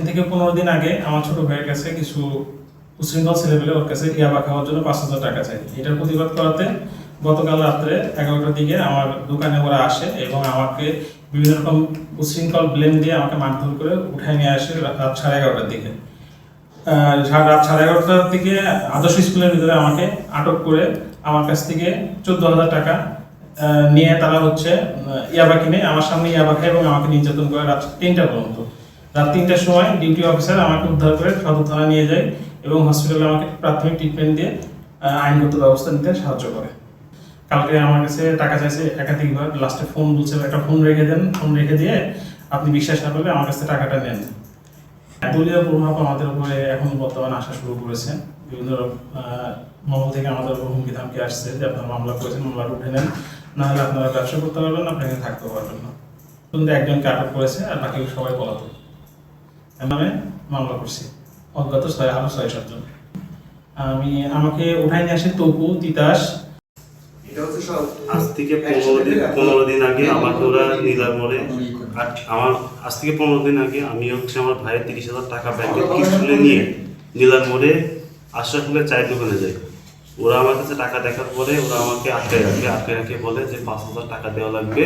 থেকে 15 দিন আগে আমার ছোট ভাইয়ের কাছে কিছু উশৃঙ্খল ছেলেপেলে ওর কাছে ইয়াবা খাওয়ার জন্য 5,000 টাকা চাই। এটার প্রতিবাদ করাতে গতকাল রাত্রে 11টার দিকে আমার দোকানে ওরা আসে এবং আমাকে বিভিন্ন রকম উশৃঙ্খল ব্লেম দিয়ে আমাকে মারধর করে উঠায় নিয়ে আসে রাত 11:30টার দিকে। রাত 11:30টার দিকে আদর্শ স্কুলের ভিতরে আমাকে আটক করে আমার কাছ থেকে 14,000 টাকা নিয়ে তারা ইয়াবা কিনে আমার সামনে ইয়াবা খায় এবং আমাকে নির্যাতন করে রাত 3টা পর্যন্ত। রাত 3টার সময় ডিউটি অফিসার আমাকে উদ্ধার করে সদর থানা নিয়ে যায় এবং হসপিটালে আমাকে প্রাথমিক ট্রিটমেন্ট দিয়ে আইনগত ব্যবস্থা নিতে সাহায্য করে। কালকে আমার কাছে টাকা চাইছে একাধিকবার, লাস্টে ফোন বলছে একটা ফোন রেখে দেন, ফোন রেখে দিয়ে আপনি বিশ্বাস না করলে আমার কাছে টাকাটা নেন। দলীয় প্রভাব আমাদের উপরে এখন বর্তমানে আসা শুরু করেছে। বিভিন্ন মহল থেকে আমাদের উপর হুমকি ধামকি আসছে যে আপনারা মামলা করেছেন, মামলাটা উঠে নেন, না হলে আপনারা ব্যবসা করতে পারবেন না, আপনাকে থাকতে পারবেন না। কিন্তু একজনকে আটক করেছে আর বাকি সবাই পলাতক। আমি মামলা করছি অজ্ঞাত আরো 6-7 জন। আমাকে উঠাই নিয়ে আসে তপু, তিতাস। আজ থেকে 15 দিন আগে আমাকে ওরা নীলার মোড়ে আজ থেকে 15 দিন আগে আমি আমার ভাইয়ের 30,000 টাকা ব্যাংকে তুলে নিয়ে নীলার মোড়ে আশরাফুলের চায়ের দোকানে যাই। ওরা আমার কাছে টাকা দেখার পরে ওরা আমাকে আটকায় রাখে বলে যে 5,000 টাকা দেওয়া লাগবে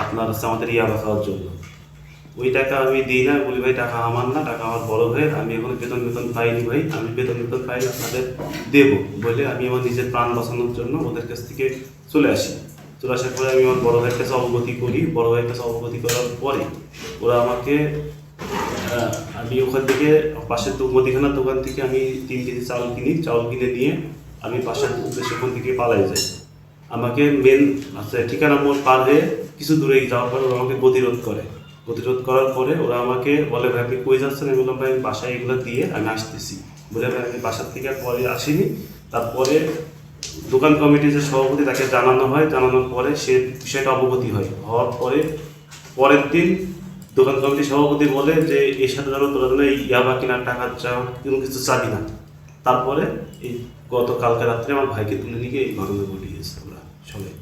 আপনার আমাদের ইয়াবা খাওয়ার জন্য। ওই টাকা আমি দিই না, বলি ভাই টাকা আমার না, টাকা আমার বড় ভাইয়ের, আমি এখন বেতন পাইনি ভাই, আমি বেতন পাই আপনাদের দেবো বলে আমি আমার নিজের প্রাণ বাঁচানোর জন্য ওদের কাছ থেকে চলে আসার পরে আমি আমার বড় ভাইয়ের কাছে অবগতি করি। বড় ভাইয়ের কাছে অবগতি করার পরে ওরা আমাকে আমি ওখান থেকে পাশের মুদিখানার দোকান থেকে আমি 3 কেজি চাউল কিনে নিয়ে আমি পাশের উদ্দেশ্যে ওখান থেকে পালাই যাই। আমাকে মেন ঠিকানা মোড় পার হয়ে কিছু দূরে যাওয়ার পরে ওরা আমাকে প্রতিরোধ করার পরে ওরা আমাকে বলে ভাই আপনি কই যাচ্ছেন? আমি বললাম ভাই আমি বাসায় এগুলো দিয়ে আমি আসতেছি বলে ভাই আমি বাসার থেকে পরে আসিনি। তারপরে দোকান কমিটির যে সভাপতি তাকে জানানোর পরে সে বিষয়টা অবগতি হওয়ার পরে পরের দিন দোকান কমিটির সভাপতি বলে যে এর সাথে যেন তোরা যেন ইয়াবা কেনার টাকা কোনো কিছু চাবি না। তারপরে এই গতকালকে রাত্রে আমার ভাইকে তুলে নিয়ে এই ঘটনা ঘটিয়েছে আমরা সবাই।